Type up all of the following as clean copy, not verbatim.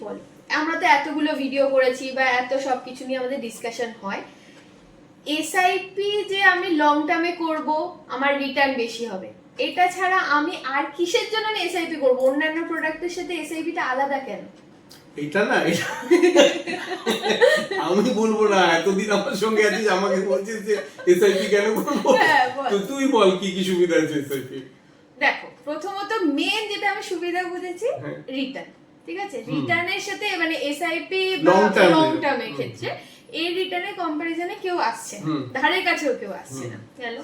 বলো, আমরা তো এতগুলো ভিডিও করেছি বা এত সবকিছু নিয়ে আমাদের ডিসকাশন হয়, এসআইপি যে আমি লং টার্মে করব আমার রিটার্ন বেশি হবে, এটা ছাড়া আমি আর কিসের জন্য আমি এসআইপি করব? অন্যান্য প্রোডাক্টের সাথে এসআইপিটা আলাদা কেন? এটা না, আমি বলবো না, এতদিন আমার সঙ্গে আছিস, আমাকে বলছিস যে এসআইপি কেন করবো, তো তুই বল কি কি সুবিধা আছে এসআইপি। দেখো, প্রথমত মেন যেটা আমি সুবিধা বুঝেছি রিটার্ন, ঠিক আছে? রিটার্নের সাথে মানে এসআইপি লং টার্মের ক্ষেত্রে এই রিটার্নের কম্পারিজনে কেউ আসছে না, ধারের কাছেও কেউ আসছে না। গেল।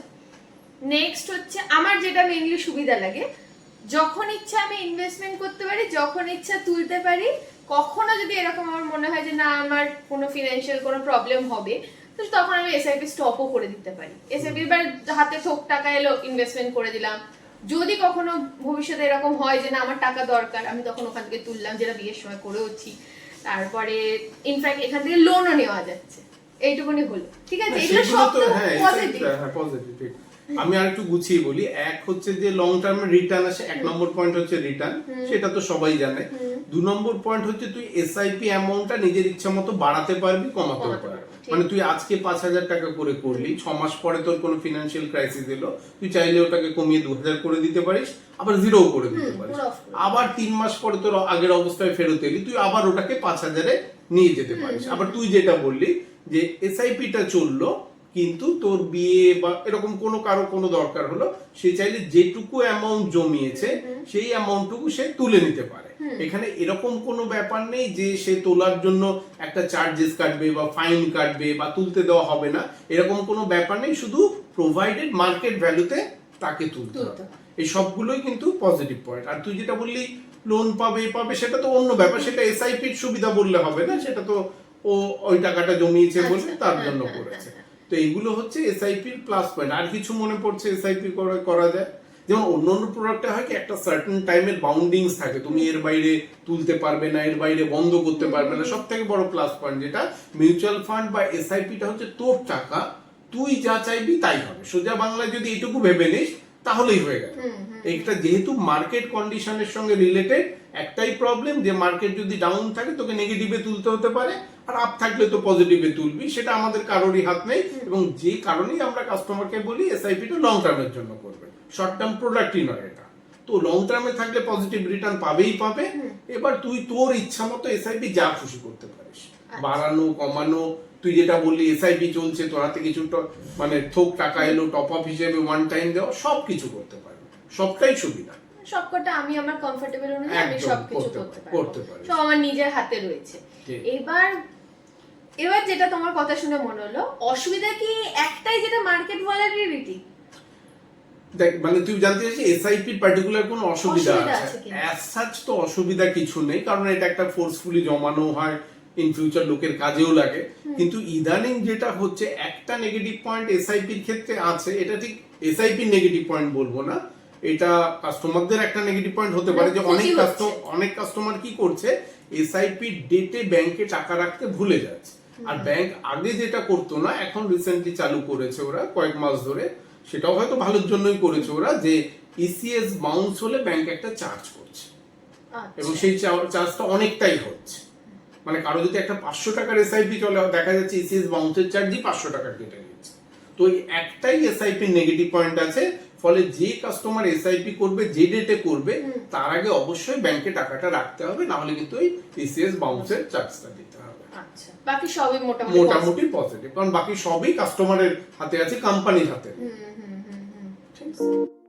নেক্সট হচ্ছে আমার যেটা মেইনলি সুবিধা লাগে, যখন ইচ্ছা আমি ইনভেস্টমেন্ট করতে পারি, যখন ইচ্ছা তুলতে পারি। কখনো যদি এরকম আমার মনে হয় যে না আমার কোনো ফিনান্সিয়াল কোনো প্রবলেম হবে, তো তখন আমি এসআইপি স্টপও করে দিতে পারি। এসআইপি এবার হাতে থোক টাকা এলো, ইনভেস্টমেন্ট করে দিলাম। যদি কখনো ভবিষ্যতে এরকম হয় যে না আমার টাকা দরকার, আমি তখন ওখান থেকে তুললাম, যেটা বিয়ের সময় করেওছি। তারপরে ইনফ্যাক্ট এখান থেকে লোনও নেওয়া যাচ্ছে, এইটুকুনি হলো, ঠিক আছে? এগুলো সব তো পজিটিভ। হ্যাঁ, পজিটিভ। আমি আর একটু গুছিয়ে বলি, এক হচ্ছে যে লং টার্মে রিটার্ন আসে, এক নম্বর পয়েন্ট হচ্ছে রিটার্ন, সেটা তো সবাই জানে। 2 নম্বর পয়েন্ট হচ্ছে তুই এসআইপি অ্যামাউন্টটা নিজের ইচ্ছা মতো বাড়াতে পারবি, কমাতে পারবি। মানে তুই আজকে 5,000 টাকা করে করলি, 6 মাস পরে তোর কোনো ফিনান্সিয়াল ক্রাইসিস এলো, তুই চাইলে ওটাকে কমিয়ে 2,000 করে দিতে পারিস, আবার 0 করে দিতে পারিস। আবার 3 মাস পরে তোর আগের অবস্থায় ফেরত এলি, তুই আবার ওটাকে 5,000-এ নিয়ে যেতে পারিস। আবার তুই যেটা বললি যে এসআইপিটা চললো, কিন্তু তোর বিয়ে বা এরকম কারো কোনো দরকার হলো, সে চাইলে যেটুকু অ্যামাউন্ট জমিয়েছে সেই অ্যামাউন্টটুকু সে তুলে নিতে পারে। এখানে এরকম কোনো ব্যাপার নেই যে সে তোলার জন্য একটা চার্জেস কাটবে বা ফাইন কাটবে বা তুলতে দেওয়া হবে না, এরকম কোনো ব্যাপার নেই। শুধু প্রোভাইডেড মার্কেট ভ্যালুতে তাকে তুলতে হবে। এই সবগুলোই কিন্তু পজিটিভ পয়েন্ট। আর তুই যেটা বললি লোন পাবে সেটা তো অন্য ব্যাপার, সেটা এসআইপির সুবিধা বললে হবে না, সেটা তো ও ওই টাকাটা জমিয়েছে বলে তার জন্য করেছে। তো এইগুলো হচ্ছে এসআইপির প্লাস পয়েন্ট। আর কিছু মনে পড়ছে এসআইপি করা যায়? যেমন অন্যান্য প্রোডাক্টে হয় কি একটা সার্টেন টাইমের বাউন্ডিংস থাকে, তুমি এর বাইরে তুলতে পারবে না, এর বাইরে বন্ধ করতে পারবে না। সব থেকে বড় প্লাস পয়েন্ট যেটা মিউচুয়াল ফান্ড বা এসআইপিটা হচ্ছে তোর টাকা, তুই যা চাইবি তাই হবে। সোজা বাংলায় যদি এইটুকু ভেবে নিস তাহলেই হয়ে গেল। এটা যেহেতু মার্কেট কন্ডিশনের সঙ্গে রিলেটেড, একটাই প্রবলেম যে মার্কেট যদি ডাউন থাকে তোকে নেগেটিভে তুলতে হতে পারে, আর আপ থাকলে তো পজিটিভে তুলবি, সেটা আমাদের কারোরই হাত নেই। এবং যে কারণেই আমরা কাস্টমারকে বলি এসআইপিটা লং টার্মের জন্য করবে, শর্ট টার্ম প্রোডাক্টই নয় এটা। তো লং টার্মে থাকলে পজিটিভ রিটার্ন পাবেই পাবে। এবার তুই তোর ইচ্ছা মতো এসআইপি যা খুশি করতে পারিস, বাড়ানো কমানো। তুই যেটা বললি এসআইপি চলছে, তোর হাতে কিছু মানে থোক টাকা এলো, টপ আপ হিসেবে ওয়ান টাইম দেওয়া, সবকিছু করতে পারবি, সবটাই সুবিধা। সবকটা আমি আমার কমফোর্টেবল অনুযায়ী আমি সবকিছু করতে পারি, সব আমার নিজের হাতে রয়েছে। এবার যেটা তোমার কথা শুনে মনে হলো, অসুবিধা কি একটাই, যেটা মার্কেট ভলাটিলিটি। দেখ, মানে তুই জানতে চাইছিস এসআইপি পার্টিকুলার কোন অসুবিধা আছে? অ্যাজ সাচ তো অসুবিধা কিছু নেই, কারণ এটা একটা ফোর্সফুলি জমানো হয়, ইন ফিউচার লোকের কাজেও লাগে। কিন্তু ইদানিং যেটা হচ্ছে, একটা নেগেটিভ পয়েন্ট এসআইপির ক্ষেত্রে আছে, এটা ঠিক এসআইপি নেগেটিভ পয়েন্ট বলবো না, এটা কাস্টমারদের একটা নেগেটিভ পয়েন্ট হতে পারে যে অনেক কাস্টমার কি করছে, এসআইপি ডেটে ব্যাংকে টাকা রাখতে ভুলে যাচ্ছে। আর ব্যাংক আগে যেটা করতো না, এখন রিসেন্টলি চালু করেছে ওরা কয়েক মাস ধরে, সেটাও হয়তো ভালোর জন্যই করেছে ওরা, যে ইসিএস বাউন্স হলে ব্যাংক একটা চার্জ করছে, এবং সেই চার্জটা অনেকটাই হচ্ছে। মানে কারো যদি একটা 500 টাকার এসআইপি চলে, দেখা যাচ্ছে ইসিএস বাউন্সের চার্জই 500 টাকা কেটে নিচ্ছে। তো একটাই এসআইপি নেগেটিভ পয়েন্ট আছে, ফলে যে কাস্টমার এসআইপি করবে, যে ডেটে করবে, তার আগে অবশ্যই ব্যাংকে টাকাটা রাখতে হবে, না হলে কিন্তু ওই ইসিএস বাউন্সের চার্জটা দিতে হবে। আচ্ছা, বাকি সবই মোটামুটি পজিটিভ, কারণ বাকি সবই কাস্টমারের হাতে আছে, কোম্পানির হাতে। ঠিক আছে।